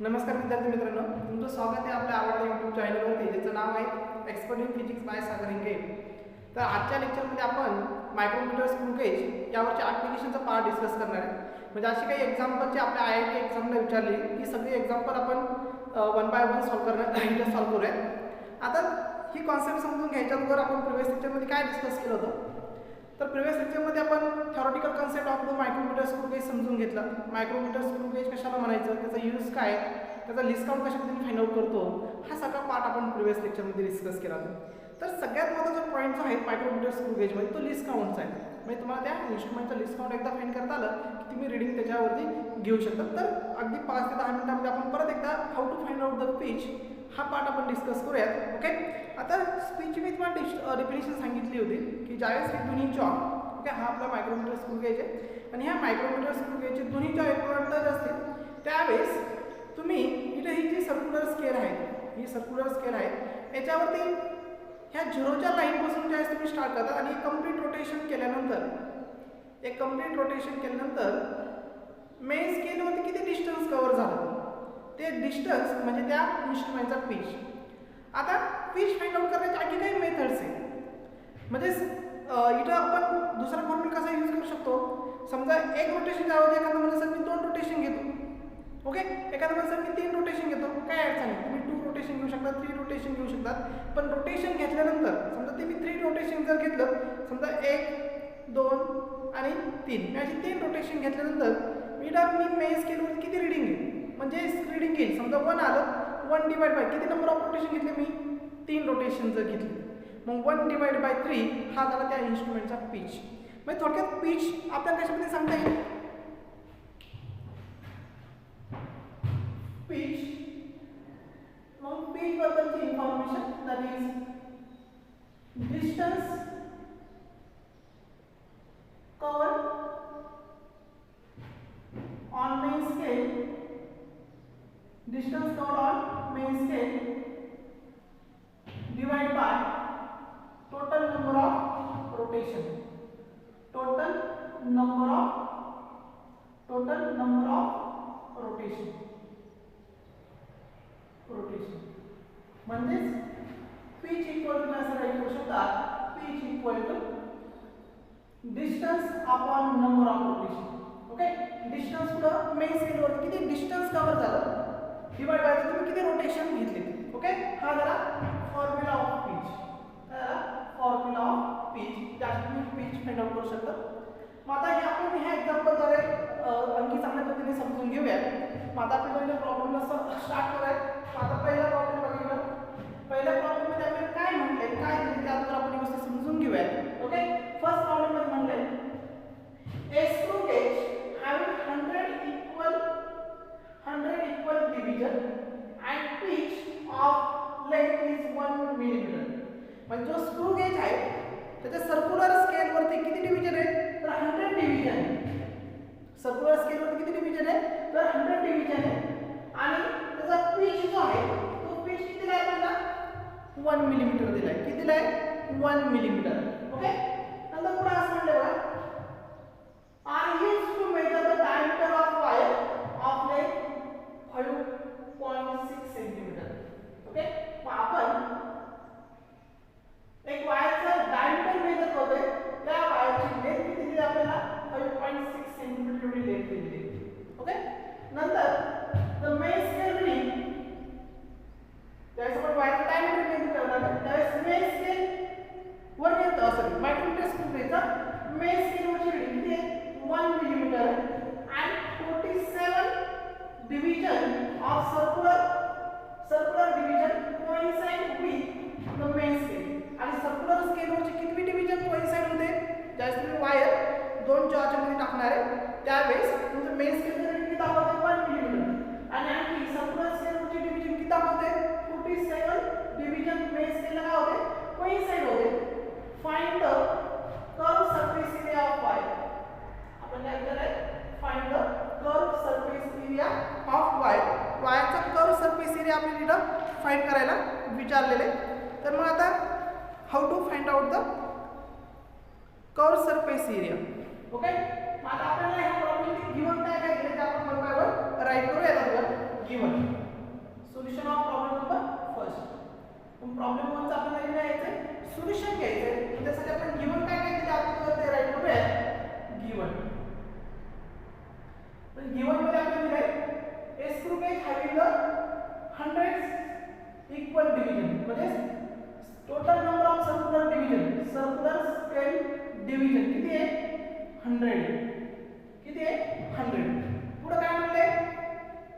नमस्कार विद्यार्थी मित्रांनो, तुमचं स्वागत आहे आपल्या आवडत्या यूट्यूब चॅनलवरती, ज्याचं नाव आहे एक्सपर्ट इन फिजिक्स बाय सागर हिंगे. तर आजच्या लेक्चरमध्ये आपण मायक्रोमीटर स्क्रू गेज यावरच्या ॲप्लिकेशनचा पार्ट डिस्कस करणार आहे. म्हणजे अशी काही एक्झाम्पलची आपल्या IIT एक्झामला विचारली, ती सगळी एक्झाम्पल आपण वन बाय वन सॉल्व करूया. आता ही कॉन्सेप्ट समजून घ्यायच्यावर आपण प्रिव्हियस लेक्चरमध्ये काय डिस्कस केलं होतं. तर प्रिव्हियस लेक्चरमध्ये आपण theoretical concept of the micrometer screw gauge समजून घेतला. मायक्रोमीटर स्क्रू गेज कशाला म्हणायचं, त्याचा यूज काय, त्याचा लिस्ट काउंट कशा पद्धतीने फाइंड आउट करतो, हा सगळा पार्ट आपण प्रिव्हियस लेक्चरमध्ये डिस्कस केला. तर सगळ्यात महत्त्वाचा पॉईंट जो आहे मायक्रोमीटर स्क्रू गेजमध्ये, तो लिस्ट काउंटचा आहे. म्हणजे तुम्हाला त्या इन्स्ट्रुमेंटचा लिस्ट काउंट एकदा फाइंड करता आलं की तुम्ही रिडिंग त्याच्यावरती घेऊ शकता. तर अगदी 5 ते 10 मिनिटांमध्ये आपण परत एकदा how to find out the pitch हा पार्ट आपण डिस्कस करूयात. ओके, आता स्पीच मी तुम्हाला डेफिनेशन सांगितली होती की ज्यावेळेस हे दोन्ही जॉब, ओके, हा आपला मायक्रोमीटर स्क्रू गेज आहे आणि ह्या मायक्रोमीटर स्क्रू गेजचे दोन्ही जॉब एकवटत असतील त्यावेळेस तुम्ही इथे ही जी सर्क्युलर स्केल आहे, ही सर्क्युलर स्केल आहे, याच्यावरती ह्या झिरोच्या लाईनपासून ज्यावेळेस तुम्ही स्टार्ट करता आणि कंप्लीट रोटेशन केल्यानंतर, एक कंप्लीट रोटेशन केल्यानंतर मेन स्केलवरती किती डिस्टन्स कव्हर झालं, ते डिस्टन्स म्हणजे त्या इन्स्ट्रुमेंटचा पिच. आता पिच फाइंड आउट करण्याचे आणखी काही मेथड्स आहेत. म्हणजे इथं आपण दुसरा फॉर्म्युला कसा यूज करू शकतो. समजा एक रोटेशन ज्यावरती एखादा म्हणजे सर मी 2 रोटेशन घेतो, ओके, एखादा म्हणजे सर मी 3 रोटेशन घेतो, काय अडचण नाही, तुम्ही 2 रोटेशन घेऊ शकता, 3 रोटेशन घेऊ शकतात. पण रोटेशन घेतल्यानंतर समजा ते मी 3 रोटेशन जर घेतलं, समजा 1 2 आणि 3 मी अशी 3 रोटेशन घेतल्यानंतर मी मेन स्केलवर किती रिडिंग घेईल, म्हणजे रिडिंग घेईल. समजा 1 आलं, 1 डिवाइड बाय किती नंबर ऑफ रोटेशन घेतले मी, 3 रोटेशन जर घेतले, मग 1 डिवाइड बाय 3 हा झाला त्या इन्स्ट्रुमेंटचा पिच. म्हणजे थोडक्यात पिच आपल्याला कशामध्ये सांगता येईल, पिच, मग पिच बद्दलची information, that is distance covered on main scale, distance covered on main scale divided by total number of rotation, total number of rotation म्हणजेच pitch equal to असं काही करू शकतात, pitch equal to distance upon number of rotation. Okay, distance पुढं main स्केलवर किती distance cover झालं divide by तुम्ही किती रोटेशन घेतले. ओके, हा झाला formula of pitch, formula of pitch, त्यात तुम्ही पिच फाइंड आउट करू शकता. मग आता हे आपण ह्या एक्झाम्पलद्वारे आणखी चांगल्या पद्धतीने समजून घेऊया. मग आता आपल्याला प्रॉब्लेमला स्टार्ट करूया. आता पहिला प्रॉब्लेम बघूया. पहिल्या प्रॉब्लेममध्ये आपल्याला काय म्हटले, काय दिले, त्यानंतर आपण ही गोष्ट समजून घेऊया. ओके, फर्स्ट प्रॉब्लेम मध्ये म्हटले a screw gauge having 100 equal division and pitch of length is 1 millimeter. म्हणजे जो स्क्रू गेज आहे त्याच्या सर्क्युलर स्केल वरती किती डिव्हिजन आहे, तर 100 डिव्हिजन आहे. सर्क्युलर स्केल वरती किती डिव्हिजन आहे, तर 100 डिव्हिजन आहे आणि त्याचा पिच जो आहे तो पिच किती दिलाय आपल्याला, 1 मिलीमीटर दिलाय. किती दिलाय, 1 मिलीमीटर. ओके, नंतर पुढे असं म्हटलं बघा, are used to measure the diameter of wire of length 5.6 cm. Okay, मग आपण एक वायरचा डायमीटर मेजर करतोय, त्या वायरची लेंथ किती दिली आपल्याला, 5.6 cm एवढी लेंथ दिली. ओके, नंतर द मेन स्केल रीडिंग, त्यावेळेस आपण वायरचा डायमीटर मेजर करणार, त्यावेळेस मेन स्केल वर येतं, सॉरी मायक्रोमीटर स्क्रू गेजचा मेन स्केल वरची रीडिंग किती आहे, 1 millimeter and 47 division of circular division coincide with the main scale. आणि circular scale वरचे किती डिव्हिजन coincide होते, ज्यावेळेस तुम्ही वायर दोन जॉच्या मध्ये टाकणार आहे त्यावेळेस तुमचं मेन स्केल रीडिंग किती दाखवते, 1 मिलीमीटर, आणि आणखी सर्क्युलर स्केल वरचे डिव्हिजन किती दाखवते, 47 डिव्हिजन मेन स्केलला काय होते, coincide होते. Find the curve surface area of wire. आपण काय करायचं, find the curve surface area of wire. वायरचा कर्व सरफेस एरिया आपल्याला इथं फाइंड करायला विचारलेले. तर मग आता how to find out the curve surface area. Okay, मग आता आपल्याला ह्या प्रॉब्लेमची गिवन काय काय दिले ते आपण राईट करूया. Given solution of problem number first. Problem 1 चा आपल्याला लिहायचं सोल्युशन घ्यायचं. त्यासाठी आपण गिवन काय काय दिलं आपण ते राईट करूया. गिवन पण गिवन मध्ये आपण दिले a screw gauge having the 100 equal division म्हणजे total number of circular division circular scale division किती आहे 100. किती आहे 100. पुढे काय म्हणले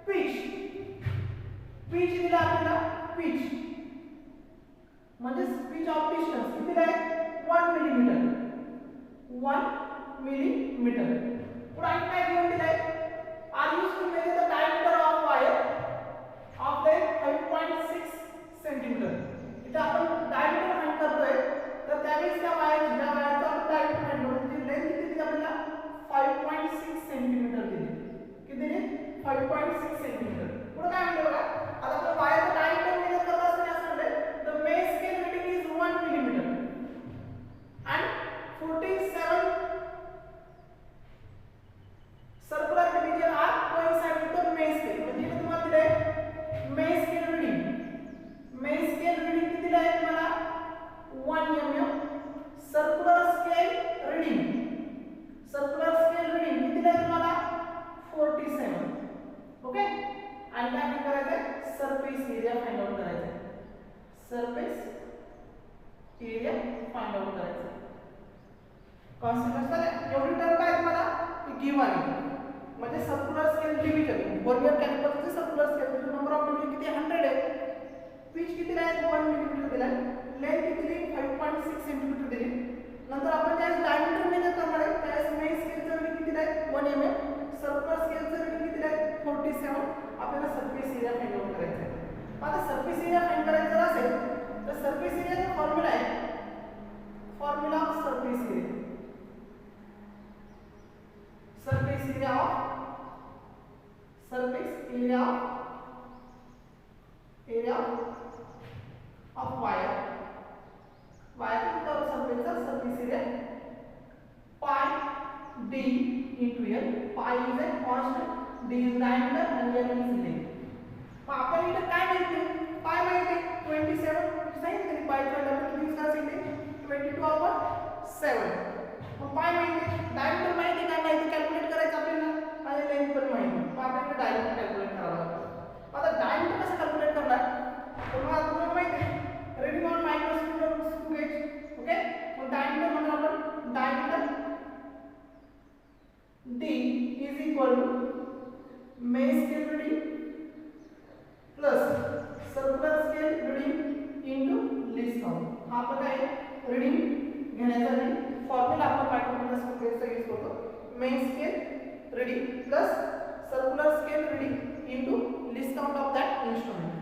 पिच. पिच दिला आपल्याला पिच म्हणजे पिच ऑफ डिस्टन्स किती आहे 1 मिलीमीटर. 1 मिलीमीटर. पुढे आणखी काय गिवन दिलाय are used to measure the diameter of wire of length 5.6 centimetre. इथे आपण डायमीटर फाइंड करतोय तर त्यावेळेस त्या वायरचा आपण डायमीटर फाइंड करतो. जी लेंथ किती दिली आपल्याला 5.6 सेंटीमीटर दिली. किती दिली 5.6 सेंटीमीटर. पुढे काय म्हणलं बघा आता आपण वायरचा डायमीटर मेजर करत असताना असं म्हणले the main scale reading is 1 millimetre and 47 circular division are coincide with the main scale. म्हणजे इथे तुम्हाला दिले main scale reading. main scale reading किती दिले आहे तुम्हाला 1 mm. circular scale reading किती दिले आहे तुम्हाला 47. ओके. आणि काय करायचं सरफेस एरिया फाइंड आउट करायचं. सरफेस एरिया फाइंड आउट करायचं. कॉन्सेप्ट तर एवढी टर्म काय तुम्हाला गिवन आहे म्हणजे सर्क्युलर स्केल डिवीजन वर्नियर कॅलिपरचे circular scale number of division किती 100 आहे. पिच किती आहे 1 मिलीमीटर दिला. लेंथ किती दिली 5.6 सेंटीमीटर दिली. नंतर आपण ज्या डायमीटर मेजर करणार आहे त्यास मेन स्केलचं रीडिंग किती आहे 1 mm. सर्क्युलर स्केलचं रीडिंग किती आहे 47. आपल्याला सरफेस एरिया फाइंड आउट करायचा आहे. आता सरफेस एरिया फाइंड करायचा असेल तर सरफेस एरियाचा फॉर्म्युला आहे formula of surface area. surface area of wire curve surface area pi d into l. pi is a constant, d is diameter and l is length. मग आपण इथे काय माहिती pi माहिती 27 सांगितले pi चा व्हॅल्यू किती असते 22/7. मग pi माहिती डायमीटर माहिती काय माहिती कॅल्क्युलेट करायचं आपल्याला आणि लेंथ पण माहिती. मग आपल्याला डायमीटर कॅल्क्युलेट करावं लागतं. आता डायमीटर कसं कॅल्क्युलेट करणार तर मग तुम्हाला माहिती आहे reading on microscope screw gauge. Okay. मग डायमीटर म्हणजे आपण diameter d is equal to main scale reading plus circular scale reading into least count. हा आपला काय रीडिंग घेण्याचा फॉर्म्युला आपण मायक्रोमीटर स्केलचा यूज करतो. Main scale reading plus circular scale reading into list count of that instrument.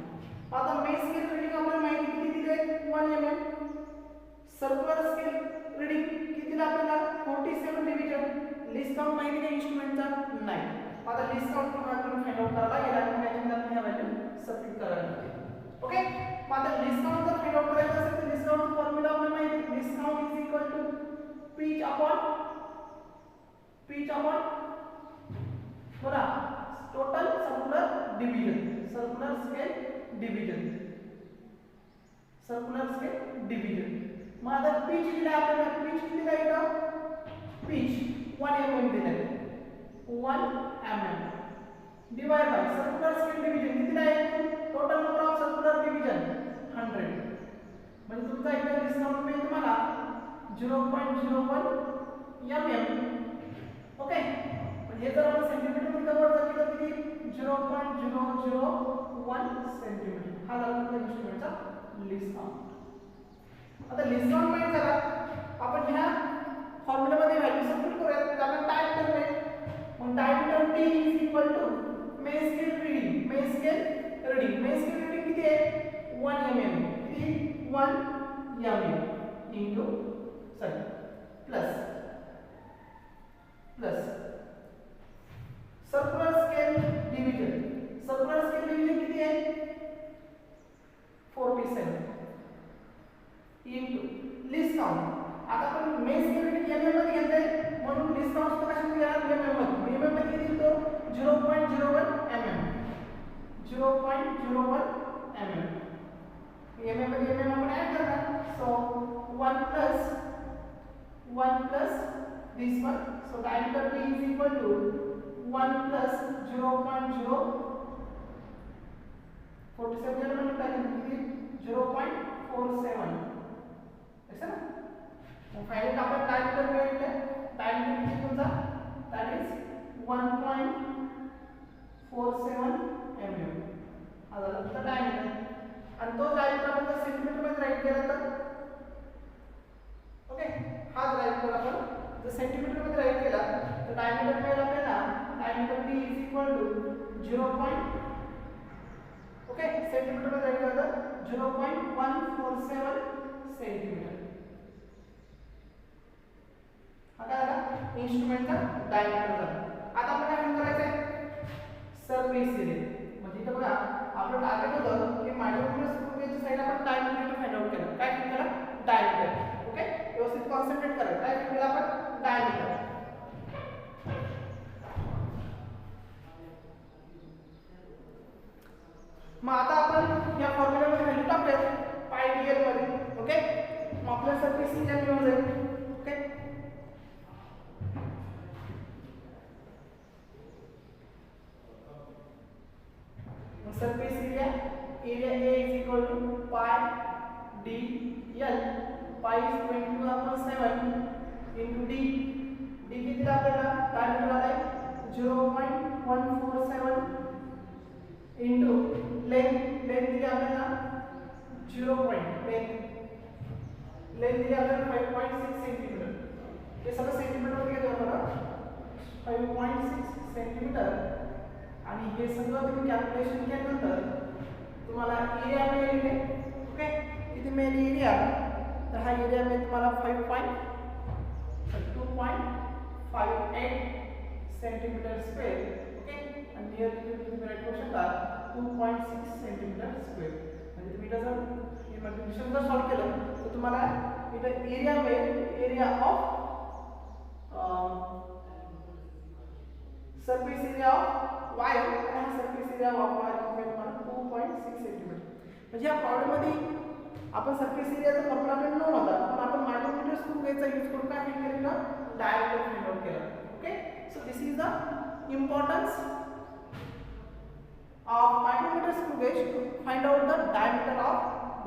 आता main scale reading आपल्याला माहिती किती दिले 1 mm. सर्क्युलर स्केल रीडिंग किती दिलं आपल्याला 47 डिव्हिजन. लिस्ट काउंट माहिती नाही इन्स्ट्रुमेंटचा नाही. आता लिस्ट काउंट पण आपण फाइंड आउट करायला लागेल आणि त्याच्यामध्ये ह्या व्हॅल्यू सबस्टिट्यूट करायला लागेल. ओके. मग आता लिस्ट काउंट जर फाइंड आउट करायचं असेल तर लिस्ट काउंट फॉर्म्युला आपल्याला माहिती आहे least count is equal to pitch upon बघा टोटल सर्क्युलर स्केल डिवीजन. मग आता पिच दिला आपल्याला पिच किती दिला इथं पिच 1 mm दिला 1 mm divide by circular scale division किती आहे total number of circular division 100. म्हणजे तुमचा एकदा डिस्काउंट मिळेल तुम्हाला 0.01 mm. ओके. पण हे जर आपण सेंटीमीटर मध्ये कन्वर्ट केलं तर किती 0.001 सेंटीमीटर. हा झाला आपला इन्स्ट्रुमेंटचा लिस्ट काउंट. आता लिस्ट काउंट माहिती झाला आपण ह्या फॉर्म्युला मध्ये व्हॅल्यू सबस्टिट्यूट करूया. तर आपण डायमीटर मिळेल. मग diameter d is equal to main scale reading किती आहे 1 mm. किती 1 mm into plus circular scale division किती आहे 47 into लिस्ट काउंट. आता आपण मेन स्केल रीडिंग mm मध्ये घेतले म्हणून लिस्ट काउंट कशामध्ये घेणार mm मध्ये. mm मध्ये किती येतो 0.01 mm 0.01 mm. mm मध्ये mm आपण ऍड करणार. So 1 plus this one. So diameter B is equal to 1 plus 0.047 multiply with 0.47. ऐसा ना? तो फाइनली आपण diameter मिळवले. diameter किती तुमचा? That is 1.47 mm. हा झाला तुमचा diameter. आणि तो diameter आपण जर सेंटीमीटर मध्ये राईट केला तर ओके हा diameter आपण जर सेंटीमीटर मध्ये राईट केला तर diameter मिळेल आपल्याला diameter B is equal to 0. Okay centimetre मध्ये राईट केला तर 0.147 सेंटीमीटर. हा काय झाला इन्स्ट्रुमेंटचा डायमीटर झाला. आता आपण काय करायचं आहे सरफेस एरिया. म्हणजे इथे बघा आपलं टार्गेट होतं की मायक्रोमीटर स्क्रू गेजच्या साइडला आपण डायमीटर फाइंड आउट केलं. काय केलं डायमीटर. ओके व्यवस्थित कॉन्संट्रेट करा. काय केलं आपण डायमीटर. मग आता आपण या फॉर्म्युलामध्ये व्हॅल्यू टाकूयात पाय dl मध्ये. ओके मग आपल्या सरफेस एरिया मिळून जाईल. Okay surface area A is equal to pi dl. Pi is 22/7 into d. d किती आपल्याला डायमीटर आला आहे 0.147 into लेंथ दिली आपल्याला 0. लेंथ दिली आपल्याला 5.6 सेंटीमीटर. हे सगळं सेंटीमीटर मध्ये घेतो आपण 5.6 सेंटीमीटर. आणि हे सगळं तुम्ही कॅल्क्युलेशन केल्यानंतर तुम्हाला एरिया मिळेल. ओके किती मिळेल एरिया तर हा एरिया मिळेल तुम्हाला 2.58 सेंटीमीटर स्क्वेअर. ओके आणि नियर तुम्ही राईट करू शकता 2.6 सेंटीमीटर स्क्वेअर. म्हणजे तुम्ही जर हे मल्टिप्लिकेशन जर सॉल्व केलं तर तुम्हाला इथे एरिया मिळेल. Area of surface area of wire and surface area of wire तुम्हाला 2.6 सेंटीमीटर. म्हणजे या प्रॉब्लेम मध्ये आपण सरफेस एरियाचा प्रॉब्लेम न होता पण आपण मायक्रोमीटर स्क्रू गेजचा यूज करून काय फाइंड केलं डायमीटर फाइंड आउट केलं. Okay so this is the importance of micrometer screw gauge to find out the diameter of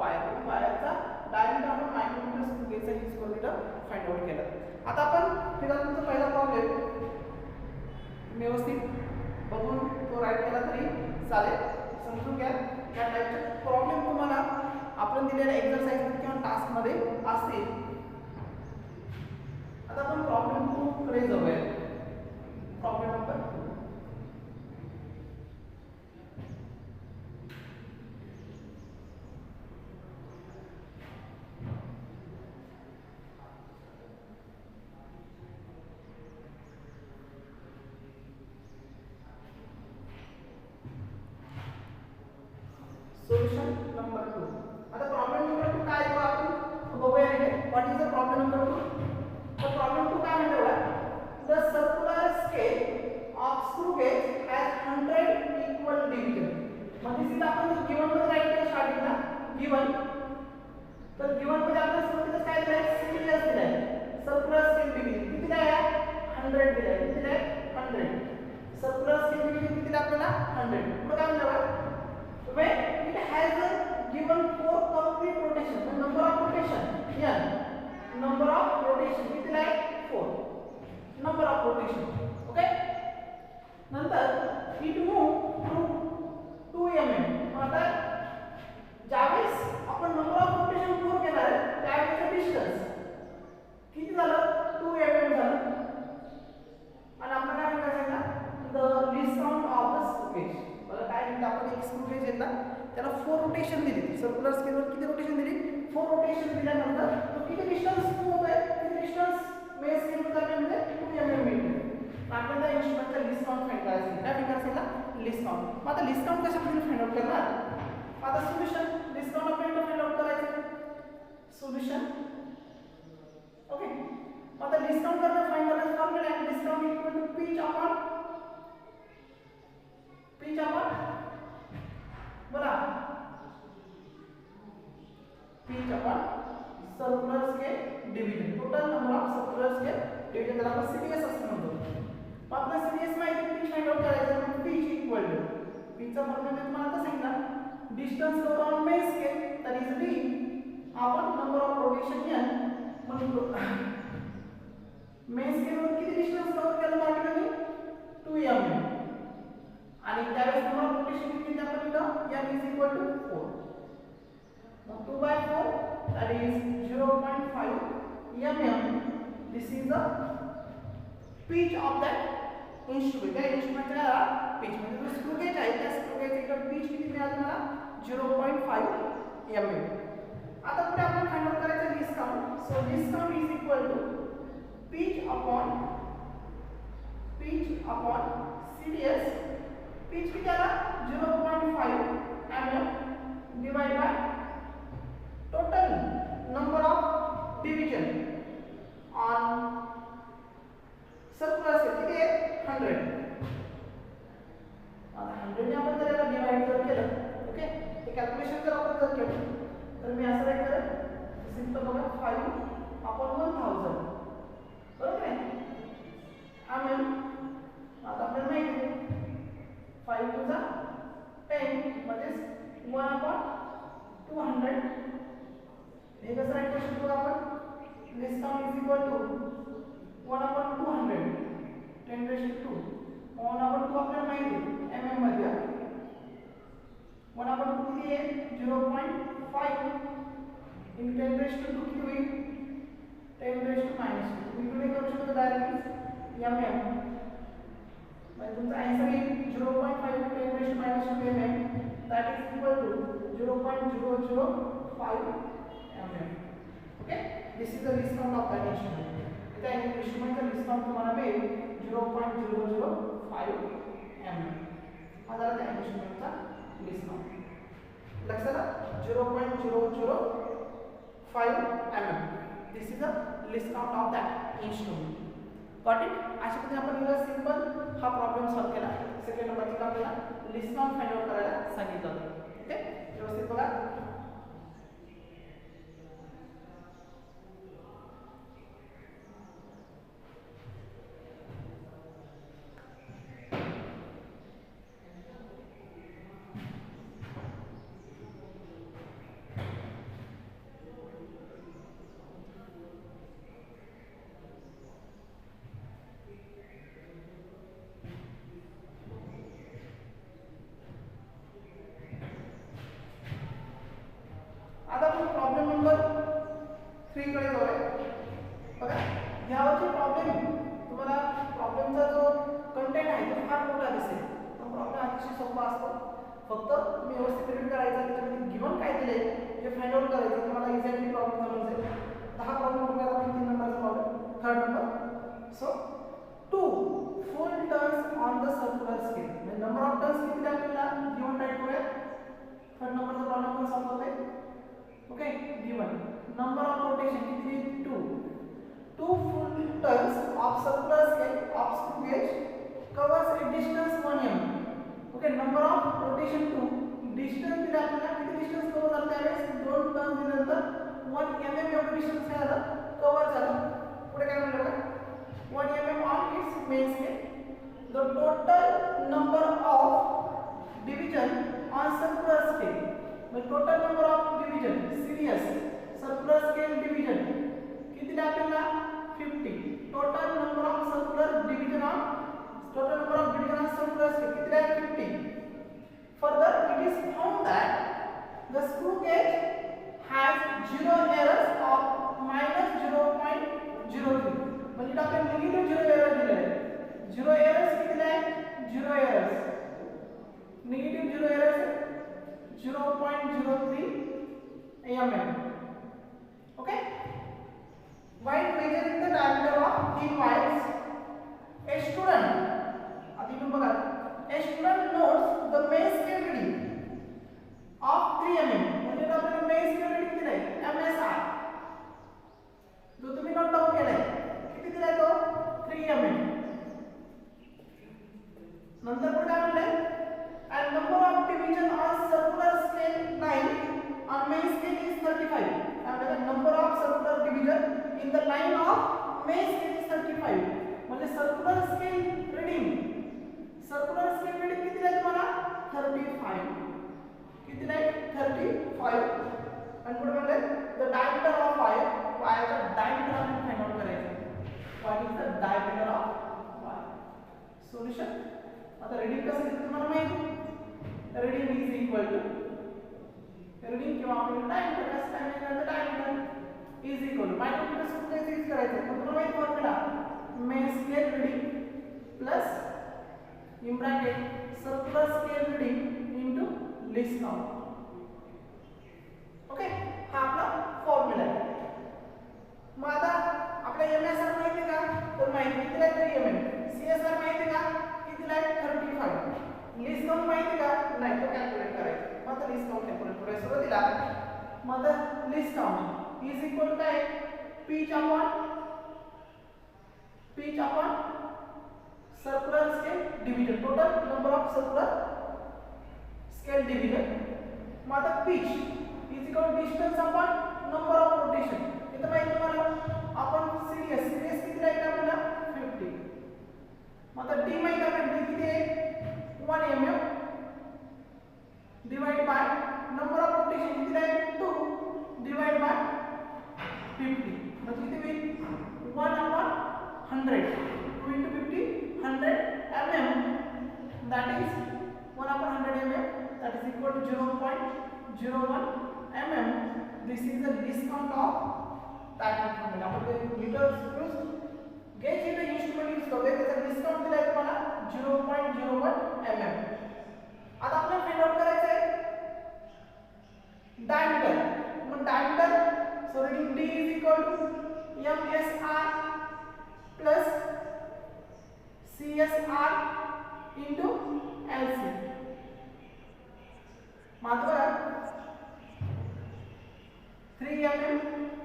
wire. वायरचा डायमीटर आपण मायक्रोमीटर स्क्रू गेजचा यूज करून इथं फाइंड आउट केलं. आता आपण हे झालं तुमचा पहिला प्रॉब्लेम. व्यवस्थित बघून तो राईट केला तरी चालेल. समजून घ्या या टाईपचे प्रॉब्लेम तुम्हाला आपण दिलेल्या एक्सरसाइज किंवा टास्क मध्ये असतील. आता आपण प्रॉब्लेम 2 कडे जाऊया. Problem number 2. Solution number 2. आता प्रॉब्लेम नंबर 2 काय आहे आपण बघूया इथे. What is the problem number 2? तर प्रॉब्लेम 2 काय म्हणतो बघा. The circular scale of screw gauge has 100 equal division. म्हणजे इथे आपण गिवन मध्ये राईट केलं स्टार्टिंगला गिवन. तर गिवन मध्ये आपल्याला सर्क्युलर काय दिलं आहे सिमिलर दिलं आहे. सर्क्युलर स्केल डिव्हिजन किती दिलं आहे 100 दिलं आहे. किती दिलं आहे 100. सर्क्युलर स्केल डिव्हिजन किती दिलं आपल्याला 100. पुढे काय म्हणतो बघा when it has a given 4 complete rotation, the number of rotation n, number of rotation किती आहे 4 number of rotation. okay नंतर it move through 2 mm. आता ज्यावेळेस आपण number of rotation 4 केला त्यावेळेचं डिस्टन्स किती झालं 2 mm झालं. आणि आपण काय म्हणायचं the least count of the screw gauge. बघा काय म्हणतो आपण एक स्क्रू गेज आहे ना त्याला 4 रोटेशन दिली. सर्क्युलर स्केलवर किती रोटेशन दिली 4 रोटेशन दिल्यानंतर तो किती डिस्टन्स मूव्ह होतोय किती डिस्टन्स मेस स्केल करण्यामध्ये 2 mm मिळते. आपल्याला इन्स्ट्रुमेंटचा लिस्ट काउंट फाइंड करायचा आहे. काय फाइंड करायचं लिस्ट काउंट. मग आता लिस्ट काउंट कशा पद्धतीने फाइंड आउट करणार. आता सोल्युशन लिस्ट काउंट आपल्याला फाइंड आउट करायचं सोल्युशन. ओके मग आता लिस्ट काउंट करण्याचा फाइंड करायचा फॉर्म्युला आहे least count equal to pitch upon division त्याला आपण सीडीएस असं म्हणतो. मग आपल्याला सीडीएस माहिती पिच फाइंड आउट करायचं मग पिच इक्वल टू पिचचा फॉर्म्युला मी तुम्हाला आता सांगितला distance cover on main scale that is d आपण नंबर ऑफ रोटेशन n म्हणतो. मेन स्केलवर किती डिस्टन्स कव्हर केलं पार्टिकलने 2m आणि त्यावेळेस नंबर ऑफ रोटेशन किती आपण लिहिलं n इज इक्वल टू 4. मग 2/4 that is 0.5 mm. This is the pitch of that instrument. त्या इन्स्ट्रुमेंटचा pitch म्हणजे जो स्क्रू गेज आहे त्या स्क्रू गेजचा pitch किती मिळालं मला 0.5 mm. आता पुढे आपण फाइंड आउट करायचं discount. So discount is equal to pitch upon CDS. pitch किती आला 0.5 mm divided by total number of division on circular set किती आहे 100. आता 100 ने आपण जर याला डिवाइड केलं ओके हे कॅल्क्युलेशन जर आपण जर केलं तर मी असं राईट करेन सिंपल बघा 5/1000 बरोबर आहे mm. आता आपल्याला माहिती आहे 5 to the 10 म्हणजे 1/200. हे कसं राईट करू शकतो आपण डिस्काउंट इज इक्वल टू 1/200 10^2 1/2 आपल्याला माहिती आहे mm मध्ये 1/2 किती आहे 0.5 इन 10^2 किती होईल 10^-2. तुम्ही करू शकता डायरेक्टली mm म्हणजे तुमचा आन्सर येईल 0.5 10^-2 mm that is equal to 0.005 mm. Okay, this is the discount of that instrument. त्या instrument discount तुम्हाला मिळेल 0.005 mm. हा झाला त्या instrument चा discount. लक्षात आलं 0.005 mm. This is the discount of that instrument. Got it? अशा पद्धतीने आपण इथं सिंपल हा प्रॉब्लेम सॉल्व केला. सेकंड नंबरचा आपल्याला डिस्काउंट फाइंड आउट करायला सांगितलं होतं. ओके व्यवस्थित बघा. प्रॉब्लेम नंबर 3 कडे जाऊया. बघा यावरचे प्रॉब्लेम तुम्हाला प्रॉब्लेमचा जो कंटेंट आहे तो फार मोठा दिसेल पण प्रॉब्लेम अतिशय सोपा असतो. फक्त तुम्ही व्यवस्थित रीड करायचा त्याच्यामध्ये गिवन काय दिले हे फाइंड आउट करायचं तुम्हाला एक्झॅक्टली प्रॉब्लेम समजेल. 10 प्रॉब्लेम बघा आपण 3 नंबरचा problem third number. So 2 full turns on the circular scale म्हणजे नंबर ऑफ टर्न्स किती आपल्याला गिवन राईट करूया. थर्ड नंबरचा प्रॉब्लेम पण सॉल्व होते. Okay, given number of rotation is 2 full turns of circular scale of screw gauge covers a distance 1 mm. Okay, number of rotation 2 distance दिला आपल्याला किती distance cover झालं त्यावेळेस 2 टर्न्स दिल्यानंतर 1 mm एवढं डिस्टन्स काय झालं कव्हर झालं. पुढे काय म्हणलं बघा 1 mm on its main scale. The total number of division on circular scale total number of division CDS circular scale division किती आपल्याला 50. Total number of circular division on circular scale किती आहे 50. Further it is found that the screw gauge has 0 errors of -0.03 म्हणजे आपल्याला negative 0 error दिले आहे. 0 errors किती आहे 0 errors negative 0 errors 0.03 mm. Okay, while measuring the diameter of thin wires a student आधी तुम्ही बघा a student notes the main scale reading of 3 mm म्हणजे आपल्याला main scale reading दिलाय MSR जो तुम्ही नोट डाउन केलाय किती दिलाय तो 3 mm. नंतर पुढे काय म्हणले and number of division on circular scale 9 on main scale is 35. 35 किती आहे 35 आणि पुढे म्हणले द डायमीटर ऑफ वायर वायरचा डायमीटर आपण फाइंड आउट करायचं what is the diameter of wire solution आता रीडिंग कसं घेतलं तुम्हाला माहिती reading is equal to reading किंवा आपण डायमीटर कसं काय मिळणार diameter is equal to micrometer सूत्र कसं यूज करायचं मग तुम्हाला माहिती formula main scale reading plus in bracket circular scale reading into least count okay हा आपला फॉर्म्युला आहे मग आता आपल्या एमएसआर माहिती आहे का तर माहिती किती आहे एमएम सीएसआर माहिती आहे का किती आहे 35 लीस्ट काउंट माहिती आहे का नाही तो कॅल्क्युलेट करायचं मग आता लीस्ट काउंट कॅल्क्युलेट करायचं सुरुवातीला मग आता least count is equal to काय pitch upon circular scale division total number of circular scale division मग आता pitch is equal to distance upon number of rotation इथं माहिती तुम्हाला आपण सीरीज किती आहे आपल्याला 50 मग आता डी माहिती आहे किती आहे 1 mm divide by number of rotation किती आहे 2 डिवाइड बाय 50 म्हणजे किती होईल 1 upon 100 2 into 50 100 mm that is 1 upon 100 mm that is equal to 0.01 mm this is the least count of that formula आपण मीटर यूज गेज हे instrument use करतोय त्याचा discount दिलाय तुम्हाला 0.01 mm आता आपल्याला फाइंड आउट करायचं आहे डायमीटर मग diameter so reading D is equal to MSR plus CSR into LC मात्र 3 mm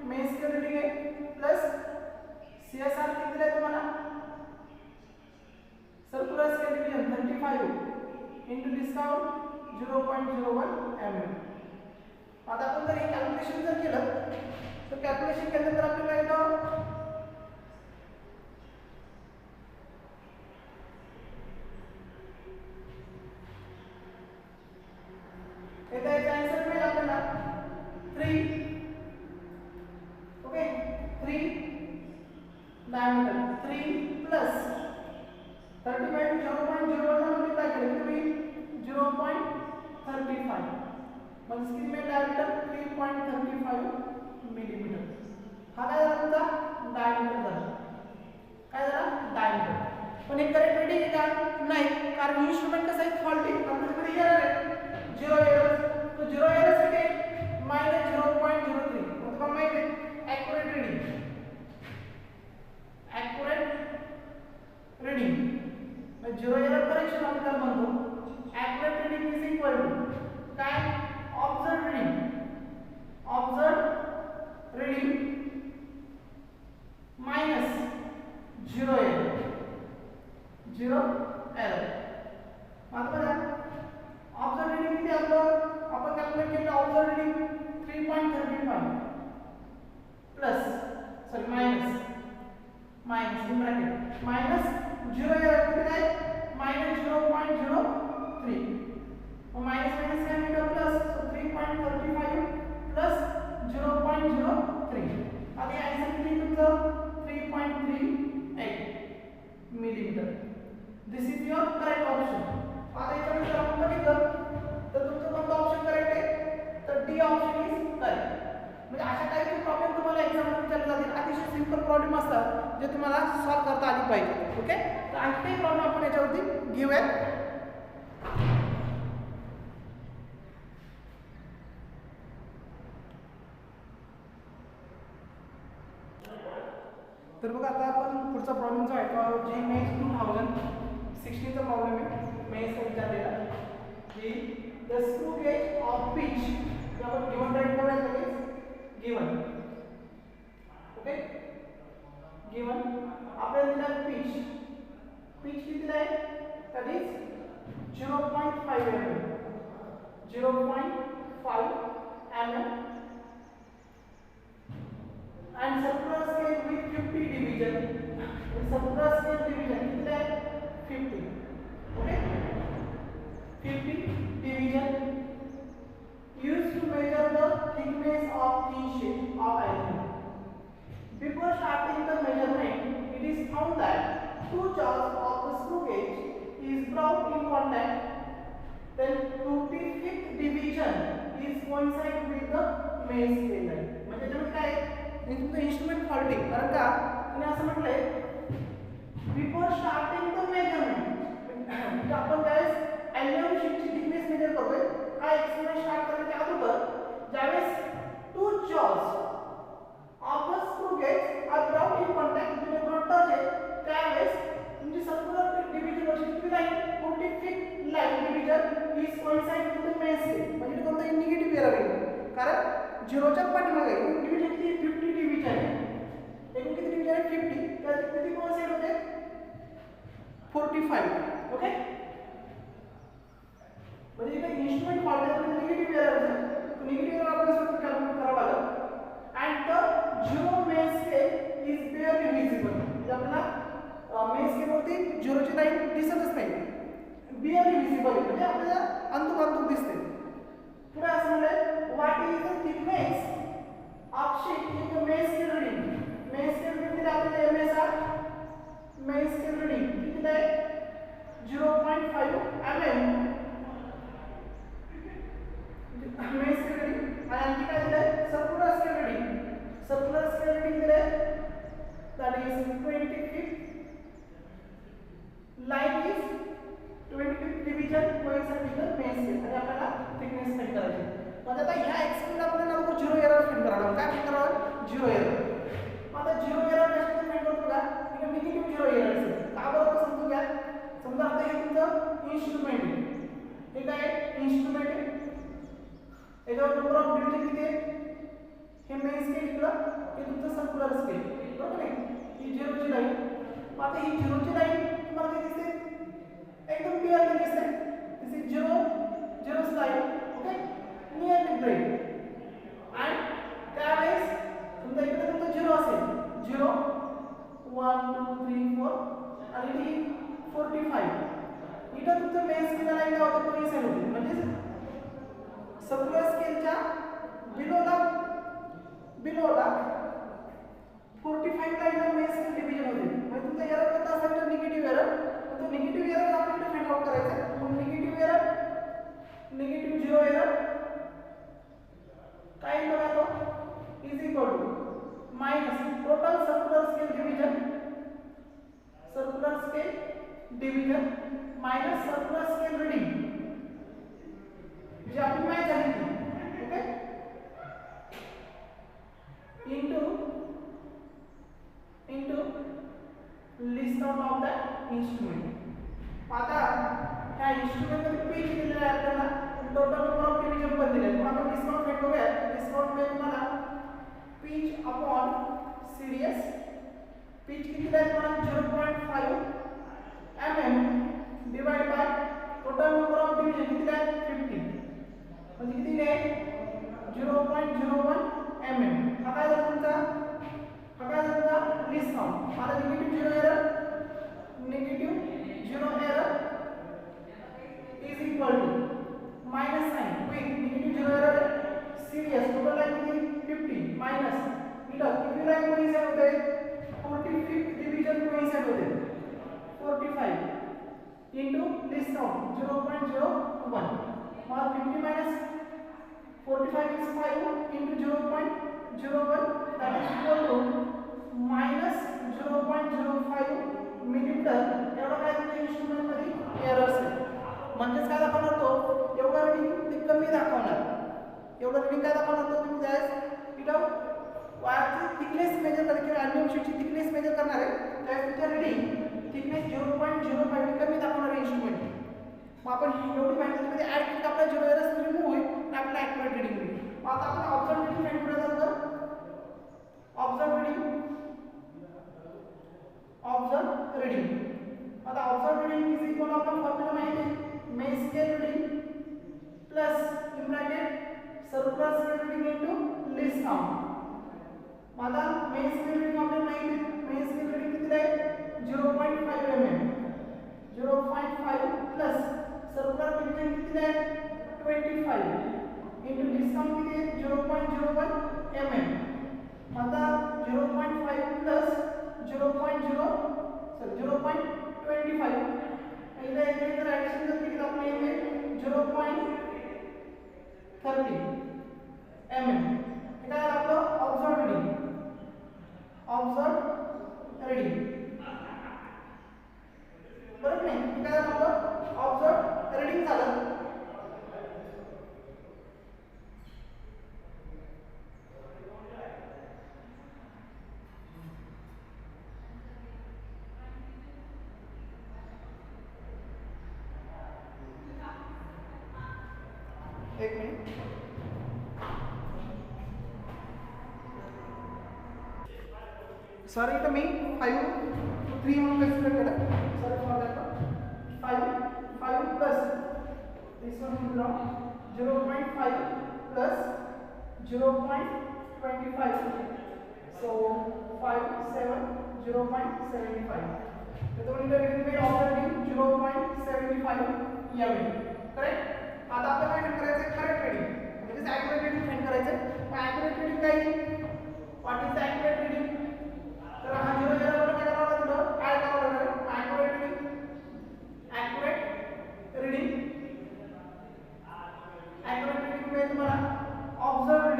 मेन स्केल रीडिंग आहे प्लस CSR किती दिलाय तुम्हाला circular scale division 35 into discount 0.01 mm आता आपण जर हे कॅल्क्युलेशन जर केलं तर कॅल्क्युलेशन केल्यानंतर आपल्याला येतं याचा आन्सर मिळेल आपल्याला 3 ओके 3 डायमीटर 3 प्लस 35 0.01 मल्टिप्लाय केलं किती 0.35 म्हणजे किती मिळेल डायमीटर 3.35 मिलीमीटर हा काय झाला तुमचा डायमीटर झाला काय झाला डायमीटर पण हे करेक्ट रीडिंग आहे का नाही कारण इन्स्ट्रुमेंट कसं आहे फॉल्टी कधी एरर आहे 0 एरर तो 0 एरर किती -0.03 मतलब माहिती आहे ॲक्युरेट रीडिंग म्हणजे 0 एरर करेक्शन आपण त्याला म्हणतो accurate reading is equal to काय ऑब्झर्व रीडिंग माइनस 0 एरर मतलब ऑब्झर्व रीडिंग किती आपलं आपण कॅल्क्युलेट केलं observe reading 3.35 plus sorry minus in bracket minus 0 error किती आहे -0.03 और माइनस माइनस क्या मिलेगा प्लस तो 3.35 प्लस 0.03 अब ये आंसर किती तुमचं 3.38 millimetre this is your correct option आता याच्यामध्ये जर आपण बघितलं तर तुमचं कोणतं ऑप्शन करेक्ट आहे तर डी ऑप्शन इज करेक्ट म्हणजे अशा टाईपचे प्रॉब्लेम तुम्हाला एक्झाममध्ये विचारले जातील अतिशय सिंपल प्रॉब्लेम असतात जे तुम्हाला सॉल्व्ह करता आली पाहिजे ओके तर आणखी प्रॉब्लेम आपण याच्यावरती घेऊयात तर बघा आता आपण पुढचा प्रॉब्लेम जो आहे तो जे मे 2016 चा प्रॉब्लेम आहे मे चा विचारलेला की the screw gauge of pitch जे आपण गिवन राईट करायचं आहे गिवन ओके गिवन आपल्याला दिला पिच किती आहे that is 0.5 mm 0.5 mm and circular scale with 50 division and circular scale division किती आहे 50 okay 50 division used to measure the thickness of thin sheet of aluminum. Before starting the measurement, it is found that two jaws of the screw gauge is brought in contact. Then 25th division is coincide with the main scale line. म्हणजे त्यामध्ये काय आहे तुमचं instrument faulting कारण का तुम्ही असं म्हटलंय बिफोर स्टार्टिंग द मेजरमेंट म्हणजे आपण त्यावेळेस ॲल्युमिनियम शीटची थिकनेस मेजर करतोय हा एक्सपेरिमेंट स्टार्ट करण्याच्या अगोदर ज्यावेळेस two jaws of the screw gauge are brought in contact म्हणजे टच आहे त्यावेळेस तुमची सर्क्युलर डिव्हिजन वरची किती line 45th line division is coincide with the main scale म्हणजे कोणतं निगेटिव्ह एरर आहे कारण झिरोच्या पाठीमागे डिव्हिजन किती 50 डिव्हिजन आहे एकूण किती डिव्हिजन आहे 50 तर किती कोइंसाइड होते 45 ओके म्हणजे इथे इन्स्ट्रुमेंट फॉल्ट आहे निगेटिव्ह एरर आहे निगेटिव्ह एरर आपल्याला कॅल्क्युलेट करावा लागेल and the zero main scale is barely visible म्हणजे आपल्याला मेन स्केल वरती झिरोची लाईन दिसतच नाही barely visible म्हणजे आपल्याला अंतुक दिसते पुढे असं म्हणले what is the thickness of sheet in the main scale reading main scale reading दिले आपल्याला एमएसआर मेन स्केल रीडिंग किती दिले 0.5 mm मेन स्केल रीडिंग आणि आणखी काय दिले circular scale reading circular scale reading दिले that is 25th line is 25th division coincide with the main scale आणि आपल्याला थिकनेस फाइंड करायची म्हणजे आता ह्या एक्सपेरिमेंट आपल्याला लवकर झिरो एरर फाइंड करायला काय फाइंड करावं झिरो एरर आता झिरो एरर कशाने फाइंड करतो का इथे निगेटिव्ह झिरो एरर असेल का बरोबर समजून घ्या समजा आता हे तुमचं इन्स्ट्रुमेंट आहे हे काय इन्स्ट्रुमेंट आहे याच्यावर नंबर ऑफ डिव्हिजन किती आहे हे मेन स्केल इकडं हे तुमचं सर्क्युलर स्केल बरोबर आहे ही झिरोची लाईन आता ही झिरोची लाईन तुम्हाला काय दिसते एकदम क्लिअरली दिसते दिस इज झिरोच लाईन ओके नियरली ब्रेक आणि त्यावेळेस समजा इकडे तुमचं झिरो असेल 0 1 2 3 4 आणि ही 45 इथं तुमचं मेन स्केल लाईन काय होतं कोणी होते म्हणजे सर्क्युलर स्केलच्या बिलोला 45 लाईन मेन स्केल डिव्हिजन होते म्हणजे तुमचा एरर कोणता असेल तर निगेटिव्ह एरर तो निगेटिव्ह एरर आपल्याला फाइंड आउट करायचा आहे मग negative error negative zero error काय बघा तो is equal to minus total circular scale division minus circular scale reading जी आपली माहिती झाली ती okay into list out of the instrument आता ह्या इन्स्ट्रुमेंट मध्ये पीच दिलेला आहे आपल्याला टोटल नंबर ऑफ डिव्हिजन पण दिले मग आपण डिस्काउंट फाइंड करूया डिस्काउंट मध्ये तुम्हाला पीच अपॉन सीडीएस पीच किती दिला आहे तुम्हाला 0.5 mm divide by total number of division किती दिला आहे 50 म्हणजे किती दिले 0.01 mm हा काय झाला तुमचा लिस्ट काउंट मला negative zero error is equal to minus sign with negative zero error serious total line किती 50 माइनस इधर किती लाइन कोइंसाइड होते 45th डिवीजन कोइंसाइड होते 45 इनटू लिस्ट काउंट 0.01 और 50 minus 45 is 5 into 0.01 that is equal to minus 0.05 millimetre एवढा काय तुमच्या instrument मध्ये एरर्स आहे म्हणजे काय दाखवणार तो एवढा रीडिंग ते कमी दाखवणार एवढा रीडिंग काय दाखवणार तो तुम्ही जायस इथं वायरची थिकनेस मेजर करणार किंवा ॲल्युमिनियम शीटची थिकनेस मेजर करणार आहे त्यावेळेस तुमच्या रीडिंग थिकनेस 0.05 कमी दाखवणार इन्स्ट्रुमेंट मग आपण एवढी माहिती मध्ये ऍड केली आपला झिरो एरर्स रिमूव्ह होईल आणि आपला ॲक्युरेट रीडिंग होईल मग आता आपण ऑब्झर्व रीडिंग फाइंड करायचं तर ऑब्झर्व रीडिंग आता ऑब्झर्व रीडिंग इज इक्वल आपण फॉर्म्युला माहिती आहे main scale reading plus in bracket circular scale reading into list count मग आता मेन स्केल रीडिंग आपल्याला माहिती आहे मेन स्केल रीडिंग किती आहे 0.5 mm 0.5 plus circular reading discount किती आहे 0.01 mm. आता 0.5 प्लस 0.25 एकदा इथे ॲडिशन जर केली तर आपण येते 0.30 mm. हे काय आपलं ऑब्झर्व्ड रीडिंग बरोबर नाही. हे काय आपलं ऑब्झर्व्ड रीडिंग झालं. एक मिनिट. सॉरी इथं मी 5 to 3 म्हणून कन्सिडर केलं. Sorry for that. 5 plus this one will belong 0.5 plus 0.25. So 5 7 0.75. तर तुम्ही इथे रिडींग ऑलरेडी 0.75 mm. करेक्ट. आता आपल्याला काय करायचं करेक्ट रीडिंग म्हणजे ॲक्युरेट रीडिंग फाइंड करायचं. मग ॲक्युरेट रीडिंग काय what is the accurate reading. तर हा 0 0 वर काय करावं लागतं ॲड करावं लागणार. ॲक्युरेट रीडिंग म्हणजे तुम्हाला ऑब्झर्व्ड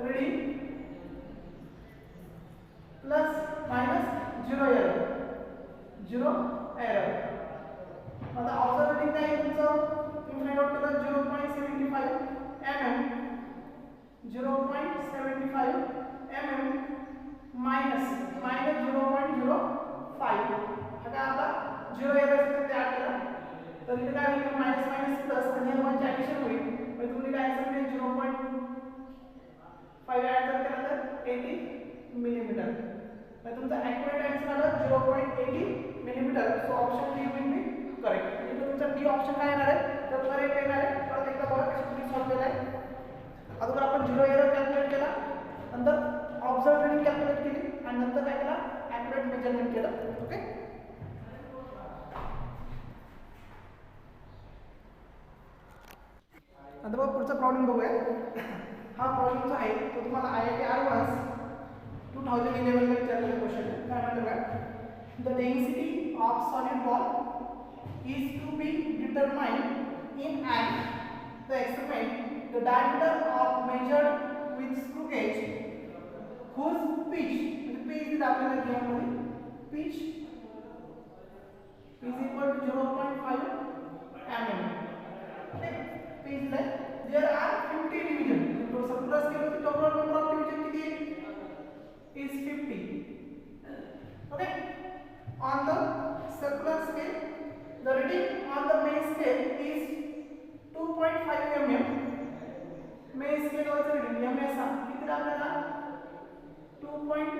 रीडिंग प्लस मायनस 0 एरर. आता ऑब्झर्व्ड रीडिंग काय आहे तुमचं तुम्ही फाइंड आउट केलं 0.75 mm. 0.75 mm minus 0.05. आता आता 0 एरर ते ॲड करा. तर इथे काय होईल मायनस मायनस प्लस आणि या दोनचे ॲडिशन होईल. म्हणजे तुम्ही काय आन्सर मिळेल 0.5 ॲड जर केलं तर 80 मिलीमीटर. तर तुमचा ॲक्युरेट आन्सर आलं 0.80 millimetre. So option D will be correct. म्हणजे तुमचा डी ऑप्शन काय येणार आहे तर करेक्ट येणार आहे. परत एकदा बघा कशी तुम्ही सॉल्व केलं आहे. अगोदर आपण 0 एरर कॅल्क्युलेट केला, नंतर ऑब्झर्व्ड रीडिंग कॅल्क्युलेट केली आणि नंतर काय केला ॲक्युरेट मेजरमेंट केलं. ओके. आता बघा पुढचा प्रॉब्लेम बघूया. हा प्रॉब्लेम जो आहे तो तुम्हाला IIT ADVANCED 2011 ला विचारलेला क्वेश्चन आहे. काय म्हणतो बघा the density of solid ball is to be determined in an the experiment. The diameter of measured with screw gauge whose pitch is आपल्याला गिवन मध्ये pitch is equal to 0.5 mm. Okay. Pitch like there are 50 division. तो circular scale मध्ये total number of division किती आहे is 50. Okay. On the circular scale the reading on the main scale is 2.5 mm. main scale also reading MS किती आपल्याला 2.